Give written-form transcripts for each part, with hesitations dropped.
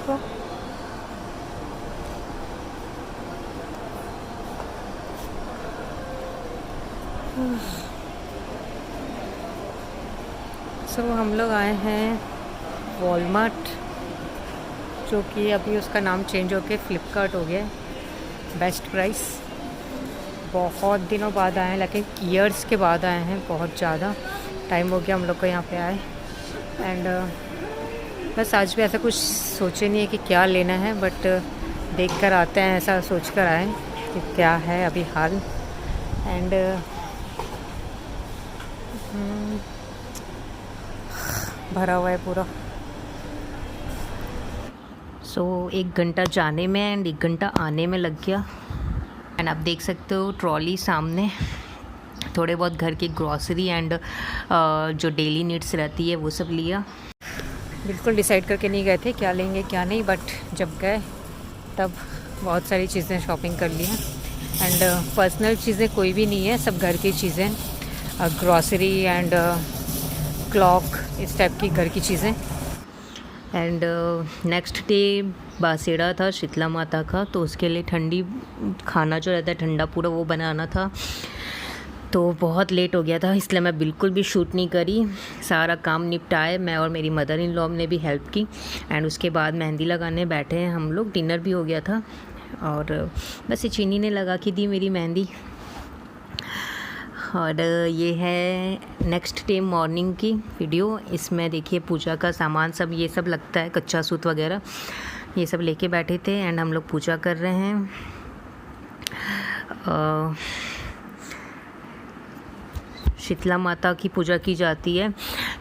देखो। हम लोग आए हैं वॉलमार्ट, जो कि अभी उसका नाम चेंज होके फ्लिपकार्ट हो गया है। Best price. बहुत दिनों बाद आए हैं, लेकिन ईयर्स के बाद आए हैं। बहुत ज़्यादा टाइम हो गया हम लोग को यहाँ पे आए। एंड बस आज भी ऐसा कुछ सोचे नहीं है कि क्या लेना है, बट देख कर आते हैं, ऐसा सोच कर आए कि क्या है अभी हाल। एंड भरा हुआ है पूरा। एक घंटा जाने में एंड 1 घंटा आने में लग गया। एंड आप देख सकते हो ट्रॉली सामने, थोड़े बहुत घर की ग्रॉसरी एंड जो डेली नीड्स रहती है वो सब लिया। बिल्कुल डिसाइड करके नहीं गए थे क्या लेंगे क्या नहीं, बट जब गए तब बहुत सारी चीज़ें शॉपिंग कर ली हैं। एंड पर्सनल चीज़ें कोई भी नहीं है, सब घर की चीज़ें, ग्रॉसरी एंड क्लॉक, इस टाइप की घर की चीज़ें। एंड नेक्स्ट डे बासेड़ा था शीतला माता का, तो उसके लिए ठंडी खाना जो रहता है ठंडा पूरा वो बनाना था। तो बहुत लेट हो गया था, इसलिए मैं बिल्कुल भी शूट नहीं करी। सारा काम निपटाए, मैं और मेरी मदर इन लॉ ने भी हेल्प की। एंड उसके बाद मेहंदी लगाने बैठे हैं हम लोग। डिनर भी हो गया था और बस ये चीनी ने लगा के दी मेरी मेहंदी। और ये है नेक्स्ट डे मॉर्निंग की वीडियो। इसमें देखिए पूजा का सामान सब, ये सब लगता है, कच्चा सूत वगैरह, ये सब लेके बैठे थे। एंड हम लोग पूजा कर रहे हैं। शीतला माता की पूजा की जाती है।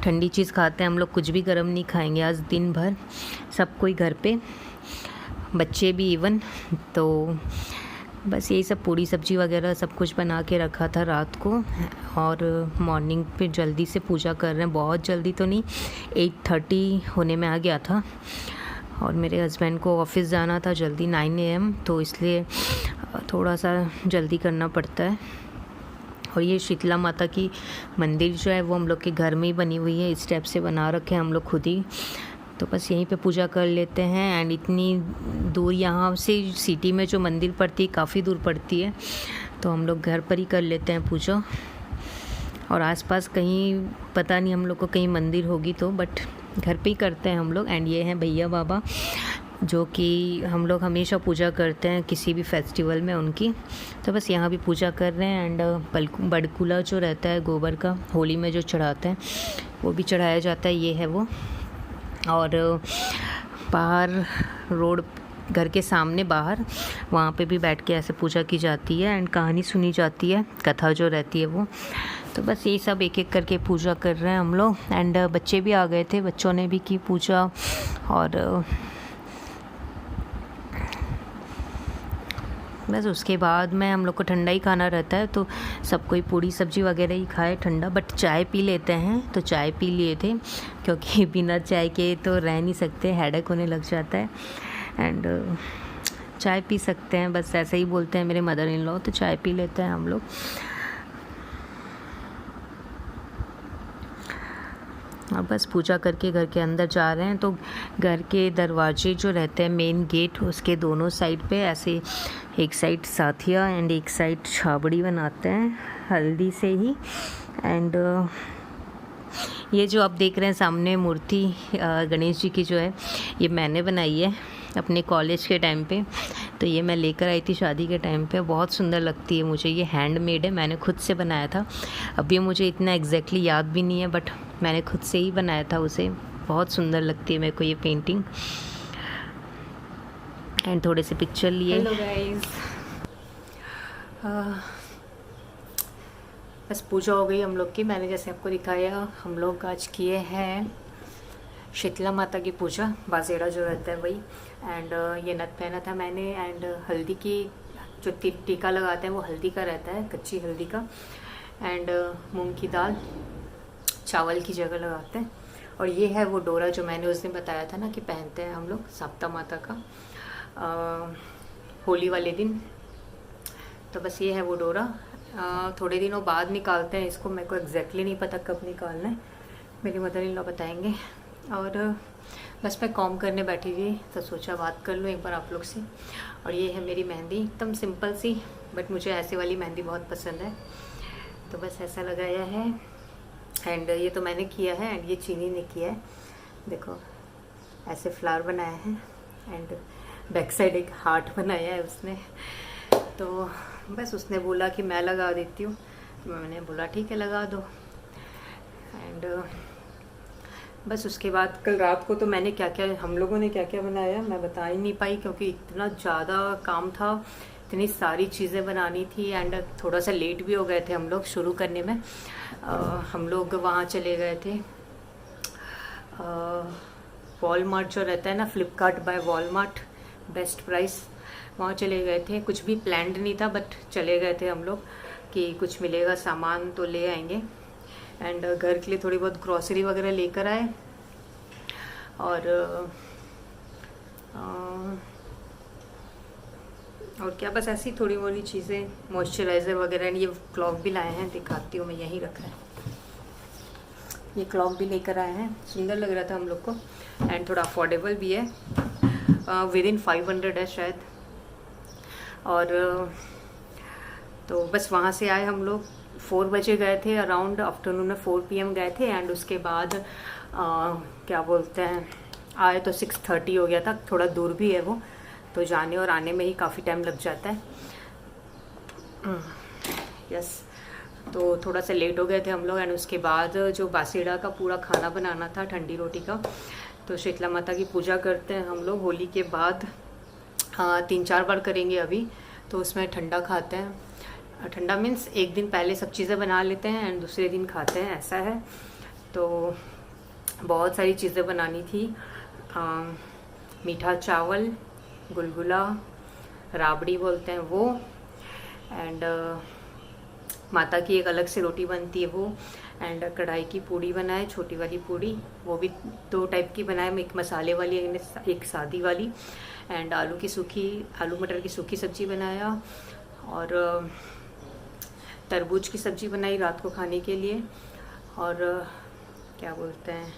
ठंडी चीज़ खाते हैं हम लोग, कुछ भी गर्म नहीं खाएंगे आज दिन भर। सब कोई घर पे, बच्चे भी इवन। तो बस यही सब पूड़ी सब्जी वगैरह सब कुछ बना के रखा था रात को। और मॉर्निंग पे जल्दी से पूजा कर रहे हैं, बहुत जल्दी तो नहीं, 8:30 होने में आ गया था। और मेरे हस्बैंड को ऑफिस जाना था जल्दी 9 AM, तो इसलिए थोड़ा सा जल्दी करना पड़ता है। और ये शीतला माता की मंदिर जो है वो हम लोग के घर में ही बनी हुई है, इस टाइप से बना रखे हैं हम लोग खुद ही। तो बस यहीं पे पूजा कर लेते हैं। एंड इतनी दूर यहाँ से सिटी में जो मंदिर पड़ती है काफ़ी दूर पड़ती है, तो हम लोग घर पर ही कर लेते हैं पूजा। और आसपास कहीं पता नहीं हम लोग को कहीं मंदिर होगी तो, बट घर पे ही करते हैं हम लोग। एंड ये हैं भैया बाबा, जो कि हम लोग हमेशा पूजा करते हैं किसी भी फेस्टिवल में उनकी। तो बस यहाँ भी पूजा कर रहे हैं। एंड बड़कुला जो रहता है गोबर का, होली में जो चढ़ाते हैं वो भी चढ़ाया जाता है, ये है वो। और बाहर रोड, घर के सामने बाहर, वहाँ पे भी बैठ के ऐसे पूजा की जाती है एंड कहानी सुनी जाती है, कथा जो रहती है वो। तो बस ये सब एक एक करके पूजा कर रहे हैं हम लोग। एंड बच्चे भी आ गए थे, बच्चों ने भी की पूजा। और बस उसके बाद में हम लोग को ठंडा ही खाना रहता है, तो सब कोई पूड़ी सब्जी वगैरह ही खाए ठंडा। बट चाय पी लेते हैं, तो चाय पी लिए थे, क्योंकि बिना चाय के तो रह नहीं सकते, हेडेक होने लग जाता है। एंड चाय पी सकते हैं, बस ऐसे ही बोलते हैं मेरे मदर इन लॉ, तो चाय पी लेते हैं हम लोग। और बस पूजा करके घर के अंदर जा रहे हैं। तो घर के दरवाजे जो रहते हैं, मेन गेट, उसके दोनों साइड पे ऐसे, एक साइड साथिया एंड एक साइड छाबड़ी बनाते हैं हल्दी से ही। एंड ये जो आप देख रहे हैं सामने मूर्ति गणेश जी की जो है, ये मैंने बनाई है अपने कॉलेज के टाइम पे। तो ये मैं लेकर आई थी शादी के टाइम पे, बहुत सुंदर लगती है मुझे। ये हैंडमेड है, मैंने खुद से बनाया था। अभी मुझे इतना एग्जैक्टली याद भी नहीं है, बट मैंने खुद से ही बनाया था उसे। बहुत सुंदर लगती है मेरे को ये पेंटिंग। एंड थोड़े से पिक्चर लिए। हेलो गाइस, बस पूजा हो गई हम लोग की। मैंने जैसे आपको दिखाया, हम लोग आज किए हैं शीतला माता की पूजा, बासेड़ा जो रहता है वही। एंड ये नथ पहना था मैंने। एंड हल्दी की जो टीका लगाते हैं वो हल्दी का रहता है, कच्ची हल्दी का। एंड मूंग की दाल चावल की जगह लगाते हैं। और ये है वो डोरा जो मैंने उस दिन बताया था ना कि पहनते हैं हम लोग सप्ता माता का होली वाले दिन। तो बस ये है वो डोरा। थोड़े दिनों बाद निकालते हैं इसको, मेरे को एग्जैक्टली नहीं पता कब निकालना है, मेरी मदर इन लॉ बताएंगे। और बस मैं कॉम करने बैठी थी तो सोचा बात कर लूँ एक बार आप लोग से। और ये है मेरी मेहंदी, एकदम सिंपल सी, बट मुझे ऐसे वाली मेहंदी बहुत पसंद है, तो बस ऐसा लगाया है। एंड ये तो मैंने किया है, एंड ये चीनी ने किया है। देखो ऐसे फ्लावर बनाया है, एंड बैक साइड एक हार्ट बनाया है उसने। तो बस उसने बोला कि मैं लगा देती हूँ, तो मैंने बोला ठीक है लगा दो। एंड बस उसके बाद कल रात को तो मैंने क्या क्या, हम लोगों ने क्या क्या बनाया मैं बता ही नहीं पाई, क्योंकि इतना ज़्यादा काम था, इतनी सारी चीज़ें बनानी थी। एंड थोड़ा सा लेट भी हो गए थे हम लोग शुरू करने में। हम लोग वहाँ चले गए थे, वॉलमार्ट जो रहता है ना, Flipkart by Walmart, best price, वहाँ चले गए थे। कुछ भी प्लान्ड नहीं था, बट चले गए थे हम लोग कि कुछ मिलेगा सामान तो ले आएंगे। एंड घर के लिए थोड़ी बहुत ग्रॉसरी वगैरह लेकर आए। और क्या, बस ऐसी थोड़ी मोड़ी चीज़ें, मॉइस्चराइज़र वगैरह। एंड ये क्लॉक भी लाए हैं, दिखाती हूँ मैं, यहीं रखा है। ये क्लॉक भी लेकर आए हैं, सुंदर लग रहा था हम लोग को, एंड थोड़ा अफोर्डेबल भी है, विद इन 500 है शायद। और तो बस वहाँ से आए हम लोग, 4 बजे गए थे, अराउंड आफ्टरनून में 4 PM गए थे। एंड उसके बाद क्या बोलते हैं, आए तो 6:30 हो गया था। थोड़ा दूर भी है वो, तो जाने और आने में ही काफ़ी टाइम लग जाता है। यस, तो थोड़ा सा लेट हो गए थे हम लोग। एंड उसके बाद जो बासीड़ा का पूरा खाना बनाना था, ठंडी रोटी का, तो शीतला माता की पूजा करते हैं हम लोग होली के बाद, 3-4 बार करेंगे अभी। तो उसमें ठंडा खाते हैं, ठंडा मीन्स एक दिन पहले सब चीज़ें बना लेते हैं एंड दूसरे दिन खाते हैं, ऐसा है। तो बहुत सारी चीज़ें बनानी थी, मीठा चावल, गुलगुला, राबड़ी बोलते हैं वो, एंड माता की एक अलग से रोटी बनती है वो, एंड कढ़ाई की पूड़ी बनाए, छोटी वाली पूड़ी, वो भी 2 टाइप की बनाए, एक मसाले वाली, एक सादी वाली। एंड आलू मटर की सूखी सब्जी बनाया, और तरबूज की सब्जी बनाई रात को खाने के लिए। और क्या बोलते हैं,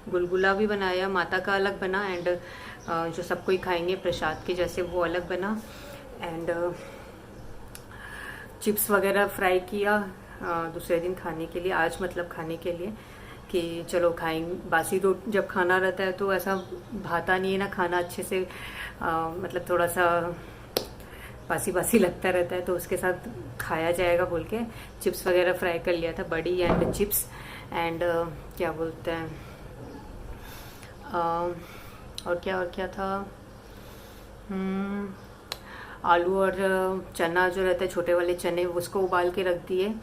गुलगुला भी बनाया, माता का अलग बना, एंड जो सब कोई खाएंगे प्रसाद के जैसे वो अलग बना। एंड चिप्स वगैरह फ्राई किया दूसरे दिन खाने के लिए, आज मतलब खाने के लिए कि चलो खाएंगे। बासी रोटी जब खाना रहता है तो ऐसा भाता नहीं है ना खाना अच्छे से, मतलब थोड़ा सा बासी बासी लगता रहता है, तो उसके साथ खाया जाएगा बोल के चिप्स वगैरह फ्राई कर लिया था, बड़ी एंड चिप्स। एंड क्या बोलते हैं, और क्या था, आलू और चना जो रहता है, छोटे वाले चने, उसको उबाल के रख दिए।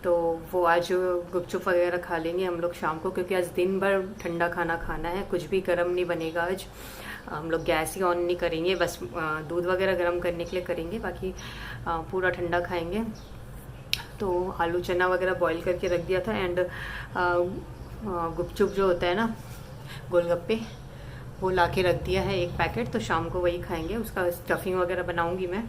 तो वो आज गुपचुप वगैरह खा लेंगे हम लोग शाम को, क्योंकि आज दिन भर ठंडा खाना खाना है, कुछ भी गर्म नहीं बनेगा आज। हम लोग गैस ही ऑन नहीं करेंगे, बस दूध वगैरह गर्म करने के लिए करेंगे, बाकी पूरा ठंडा खाएंगे। तो आलू चना वगैरह बॉईल करके रख दिया था। एंड गुपचुप जो होता है ना, गोलगप्पे, वो ला के रख दिया है 1 पैकेट, तो शाम को वही खाएंगे। उसका स्टफिंग वगैरह बनाऊंगी मैं,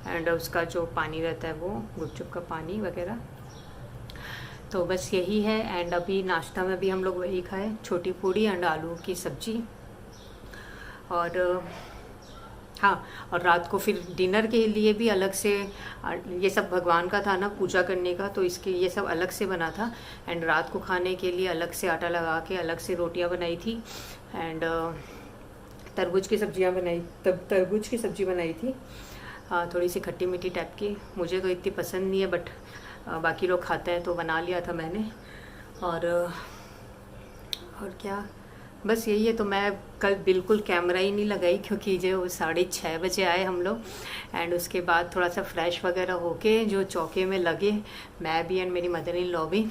एंड उसका जो पानी रहता है वो गुपचुप का पानी वगैरह। तो बस यही है। एंड अभी नाश्ता में भी हम लोग वही खाए, छोटी पूड़ी एंड आलू की सब्जी। और हाँ, और रात को फिर डिनर के लिए भी अलग से, ये सब भगवान का था ना पूजा करने का, तो इसके ये सब अलग से बना था। एंड रात को खाने के लिए अलग से आटा लगा के अलग से रोटियां बनाई थी। एंड तरबूज की सब्जी बनाई थी, थोड़ी सी खट्टी मीठी टाइप की। मुझे तो इतनी पसंद नहीं है, बट बाकी लोग खाते हैं तो बना लिया था मैंने। और क्या, बस यही है। तो मैं कल बिल्कुल कैमरा ही नहीं लगाई, क्योंकि जो 6:30 बजे आए हम लोग। एंड उसके बाद थोड़ा सा फ्रेश वगैरह होके जो चौके में लगे, मैं भी एंड मेरी मदर इन लॉ भी।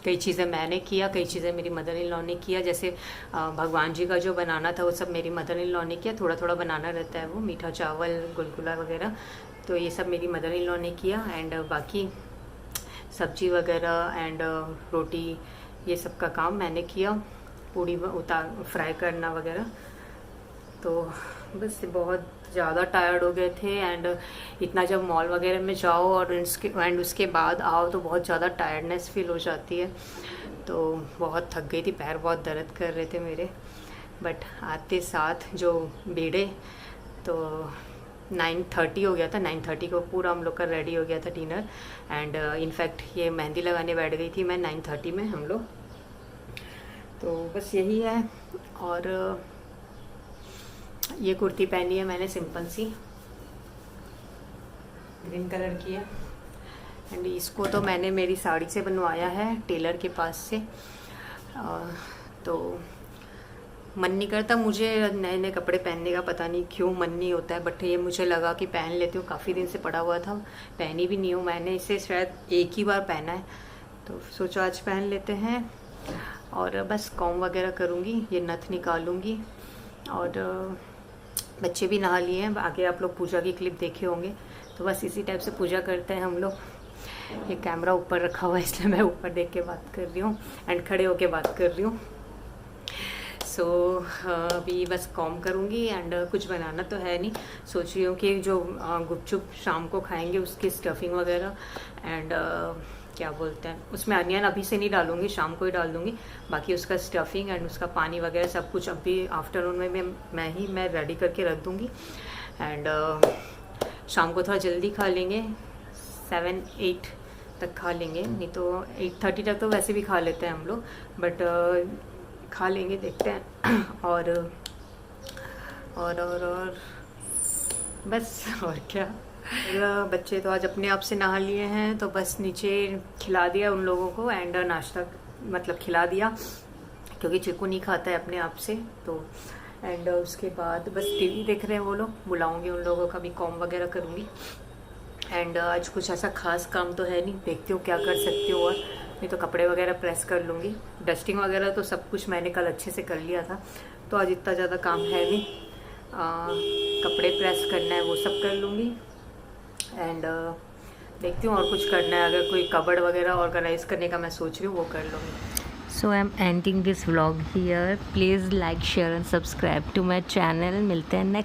कई चीज़ें मैंने किया, कई चीज़ें मेरी मदर इन लॉ ने किया। जैसे भगवान जी का जो बनाना था वो सब मेरी मदर इन लॉ ने किया, थोड़ा थोड़ा बनाना रहता है वो, मीठा चावल, गुलगुला वगैरह, तो ये सब मेरी मदर इन लॉ ने किया। एंड बाकी सब्जी वगैरह एंड रोटी, ये सब का काम मैंने किया, पूड़ी फ्राई करना वगैरह। तो बस बहुत ज़्यादा टायर्ड हो गए थे। एंड इतना जब मॉल वगैरह में जाओ और उसके बाद आओ तो बहुत ज़्यादा टायर्डनेस फील हो जाती है। तो बहुत थक गई थी, पैर बहुत दर्द कर रहे थे मेरे। बट आते साथ जो भीड़े तो 9:30 हो गया था। 9:30 को पूरा हम लोग का रेडी हो गया था डिनर। एंड इनफैक्ट ये मेहंदी लगाने बैठ गई थी मैं 9:30 में हम लोग। तो बस यही है। और ये कुर्ती पहनी है मैंने सिंपल सी, ग्रीन कलर की है। एंड इसको तो मैंने मेरी साड़ी से बनवाया है टेलर के पास से। तो मन नहीं करता मुझे नए नए कपड़े पहनने का, पता नहीं क्यों मन नहीं होता है। बट ये मुझे लगा कि पहन लेती हूँ, काफ़ी दिन से पड़ा हुआ था, पहनी भी नहीं हूँ मैंने इसे, शायद एक ही बार पहना है। तो सोचा आज पहन लेते हैं। और बस कॉम वगैरह करूँगी, ये नथ निकालूँगी। और बच्चे भी नहा लिए हैं, आगे आप लोग पूजा की क्लिप देखे होंगे। तो बस इसी टाइप से पूजा करते हैं हम लोग। ये कैमरा ऊपर रखा हुआ है इसलिए मैं ऊपर देख के बात कर रही हूँ एंड खड़े होके बात कर रही हूँ। सो अभी बस कॉम करूँगी एंड कुछ बनाना तो है नहीं। सोच रही हूँ कि जो गुपचुप शाम को खाएंगे उसकी स्टफिंग वगैरह एंड क्या बोलते हैं उसमें अनियन अभी से नहीं डालूँगी, शाम को ही डाल दूँगी। बाकी उसका स्टफिंग एंड उसका पानी वगैरह सब कुछ अभी आफ्टरनून में मैं रेडी करके रख दूँगी। एंड शाम को थोड़ा जल्दी खा लेंगे, 7-8 तक खा लेंगे, नहीं तो 8:30 तक तो वैसे भी खा लेते हैं हम लोग। बट खा लेंगे, देखते हैं। और बस और क्या। बच्चे तो आज अपने आप से नहा लिए हैं, तो बस नीचे खिला दिया उन लोगों को एंड नाश्ता मतलब खिला दिया, क्योंकि चिकू नहीं खाता है अपने आप से। तो एंड उसके बाद बस टीवी देख रहे हैं वो लोग, बुलाऊंगी उन लोगों का भी, कॉम वगैरह करूँगी। एंड आज कुछ ऐसा खास काम तो है नहीं, देखती हूँ क्या कर सकती हूँ। और नहीं तो कपड़े वगैरह प्रेस कर लूँगी। डस्टिंग वगैरह तो सब कुछ मैंने कल अच्छे से कर लिया था, तो आज इतना ज़्यादा काम है नहीं। कपड़े प्रेस करना है वो सब कर लूँगी। एंड देखती हूँ और कुछ करना है, अगर कोई कबर्ड वगैरह ऑर्गेनाइज करने का मैं सोच रही हूँ वो कर लूँगी। So I am ending this vlog here. Please like, share and subscribe to my channel. मिलते हैं नेक्स्ट